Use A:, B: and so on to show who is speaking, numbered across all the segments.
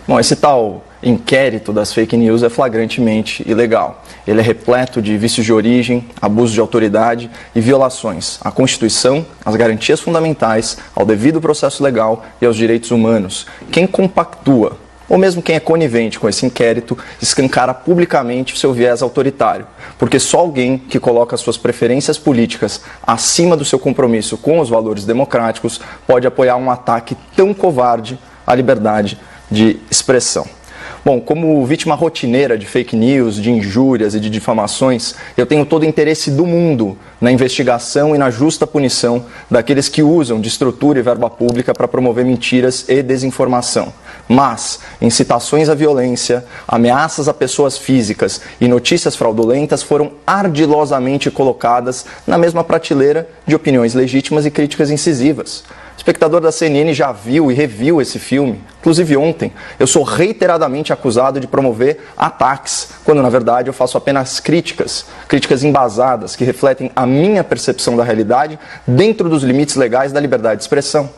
A: Bom, esse tal inquérito das fake news é flagrantemente ilegal. Ele é repleto de vícios de origem, abuso de autoridade e violações à Constituição, às garantias fundamentais, ao devido processo legal e aos direitos humanos. Quem compactua, ou mesmo quem é conivente com esse inquérito, escancara publicamente o seu viés autoritário, porque só alguém que coloca suas preferências políticas acima do seu compromisso com os valores democráticos pode apoiar um ataque tão covarde à liberdade de expressão. Bom, como vítima rotineira de fake news, de injúrias e de difamações, eu tenho todo o interesse do mundo na investigação e na justa punição daqueles que usam de estrutura e verba pública para promover mentiras e desinformação. Mas incitações à violência, ameaças a pessoas físicas e notícias fraudulentas foram ardilosamente colocadas na mesma prateleira de opiniões legítimas e críticas incisivas. O espectador da CNN já viu e reviu esse filme. Inclusive ontem, eu sou reiteradamente acusado de promover ataques, quando na verdade eu faço apenas críticas embasadas, que refletem a minha percepção da realidade dentro dos limites legais da liberdade de expressão.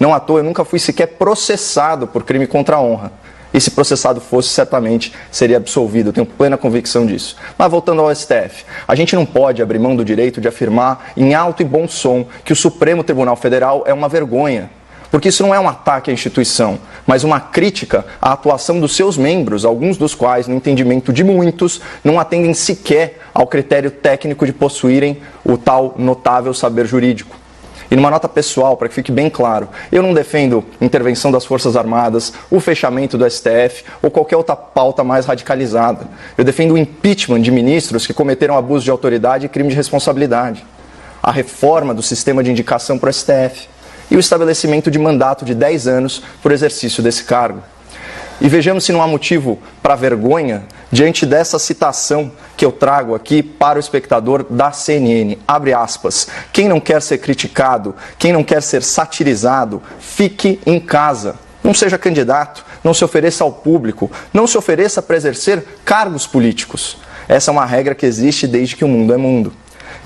A: Não à toa, eu nunca fui sequer processado por crime contra a honra. E se processado fosse, certamente seria absolvido, eu tenho plena convicção disso. Mas voltando ao STF, a gente não pode abrir mão do direito de afirmar em alto e bom som que o Supremo Tribunal Federal é uma vergonha. Porque isso não é um ataque à instituição, mas uma crítica à atuação dos seus membros, alguns dos quais, no entendimento de muitos, não atendem sequer ao critério técnico de possuírem o tal notável saber jurídico. E numa nota pessoal, para que fique bem claro, eu não defendo intervenção das Forças Armadas, o fechamento do STF ou qualquer outra pauta mais radicalizada. Eu defendo o impeachment de ministros que cometeram abuso de autoridade e crime de responsabilidade, a reforma do sistema de indicação para o STF e o estabelecimento de mandato de 10 anos por exercício desse cargo. E vejamos se não há motivo para vergonha diante dessa citação que eu trago aqui para o espectador da CNN. Abre aspas. Quem não quer ser criticado, quem não quer ser satirizado, fique em casa. Não seja candidato, não se ofereça ao público, não se ofereça para exercer cargos políticos. Essa é uma regra que existe desde que o mundo é mundo.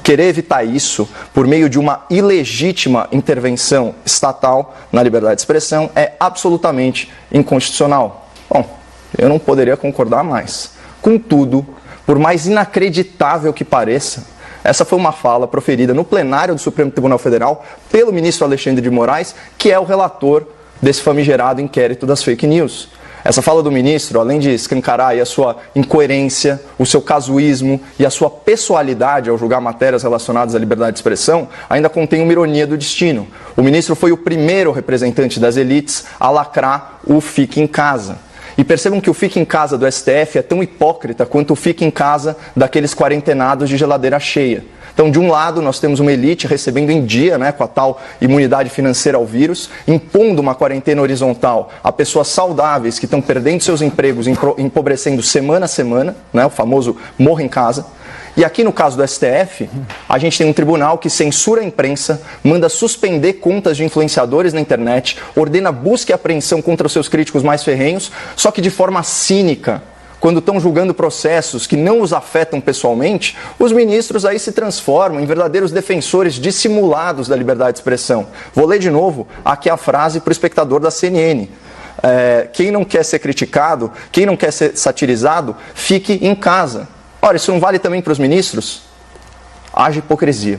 A: Querer evitar isso por meio de uma ilegítima intervenção estatal na liberdade de expressão é absolutamente inconstitucional. Bom, eu não poderia concordar mais. Contudo, por mais inacreditável que pareça, essa foi uma fala proferida no plenário do Supremo Tribunal Federal pelo ministro Alexandre de Moraes, que é o relator desse famigerado inquérito das fake news. Essa fala do ministro, além de escancarar a sua incoerência, o seu casuísmo e a sua pessoalidade ao julgar matérias relacionadas à liberdade de expressão, ainda contém uma ironia do destino. O ministro foi o primeiro representante das elites a lacrar o fique em casa. E percebam que o fique em casa do STF é tão hipócrita quanto o fique em casa daqueles quarentenados de geladeira cheia. Então, de um lado, nós temos uma elite recebendo em dia, com a tal imunidade financeira ao vírus, impondo uma quarentena horizontal a pessoas saudáveis que estão perdendo seus empregos, empobrecendo semana a semana, o famoso morra em casa. E aqui no caso do STF, a gente tem um tribunal que censura a imprensa, manda suspender contas de influenciadores na internet, ordena busca e apreensão contra os seus críticos mais ferrenhos, só que de forma cínica. Quando estão julgando processos que não os afetam pessoalmente, os ministros aí se transformam em verdadeiros defensores dissimulados da liberdade de expressão. Vou ler de novo aqui a frase para o espectador da CNN. Quem não quer ser criticado, quem não quer ser satirizado, fique em casa. Ora, isso não vale também para os ministros? Haja hipocrisia.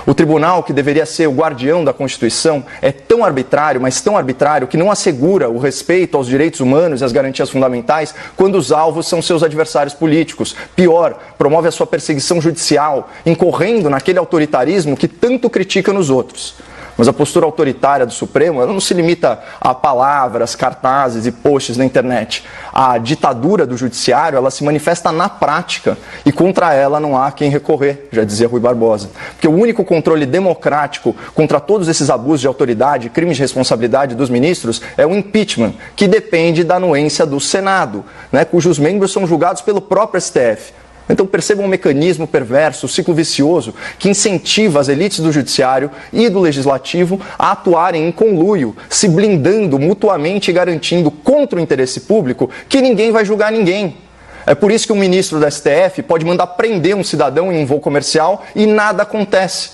A: O tribunal, que deveria ser o guardião da Constituição, é tão arbitrário, mas tão arbitrário, que não assegura o respeito aos direitos humanos e às garantias fundamentais quando os alvos são seus adversários políticos. Pior, promove a sua perseguição judicial, incorrendo naquele autoritarismo que tanto critica nos outros. Mas a postura autoritária do Supremo, ela não se limita a palavras, cartazes e posts na internet. A ditadura do judiciário, ela se manifesta na prática e contra ela não há quem recorrer, já dizia Rui Barbosa. Porque o único controle democrático contra todos esses abusos de autoridade e crimes de responsabilidade dos ministros é o impeachment, que depende da anuência do Senado, cujos membros são julgados pelo próprio STF. Então percebam um mecanismo perverso, um ciclo vicioso, que incentiva as elites do judiciário e do legislativo a atuarem em conluio, se blindando mutuamente e garantindo contra o interesse público que ninguém vai julgar ninguém. É por isso que um ministro da STF pode mandar prender um cidadão em um voo comercial e nada acontece.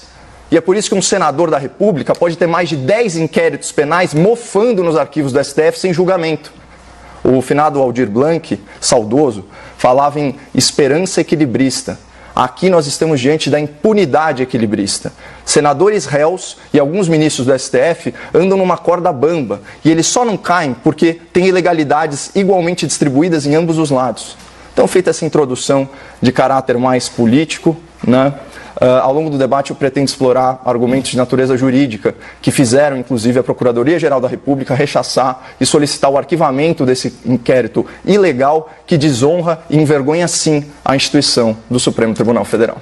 A: E é por isso que um senador da República pode ter mais de 10 inquéritos penais mofando nos arquivos do STF sem julgamento. O finado Aldir Blanc, saudoso, falava em esperança equilibrista. Aqui nós estamos diante da impunidade equilibrista. Senadores réus e alguns ministros do STF andam numa corda bamba e eles só não caem porque tem ilegalidades igualmente distribuídas em ambos os lados. Então, feita essa introdução de caráter mais político, né? Ao longo do debate eu pretendo explorar argumentos de natureza jurídica que fizeram, inclusive, a Procuradoria-Geral da República rechaçar e solicitar o arquivamento desse inquérito ilegal que desonra e envergonha, sim, a instituição do Supremo Tribunal Federal.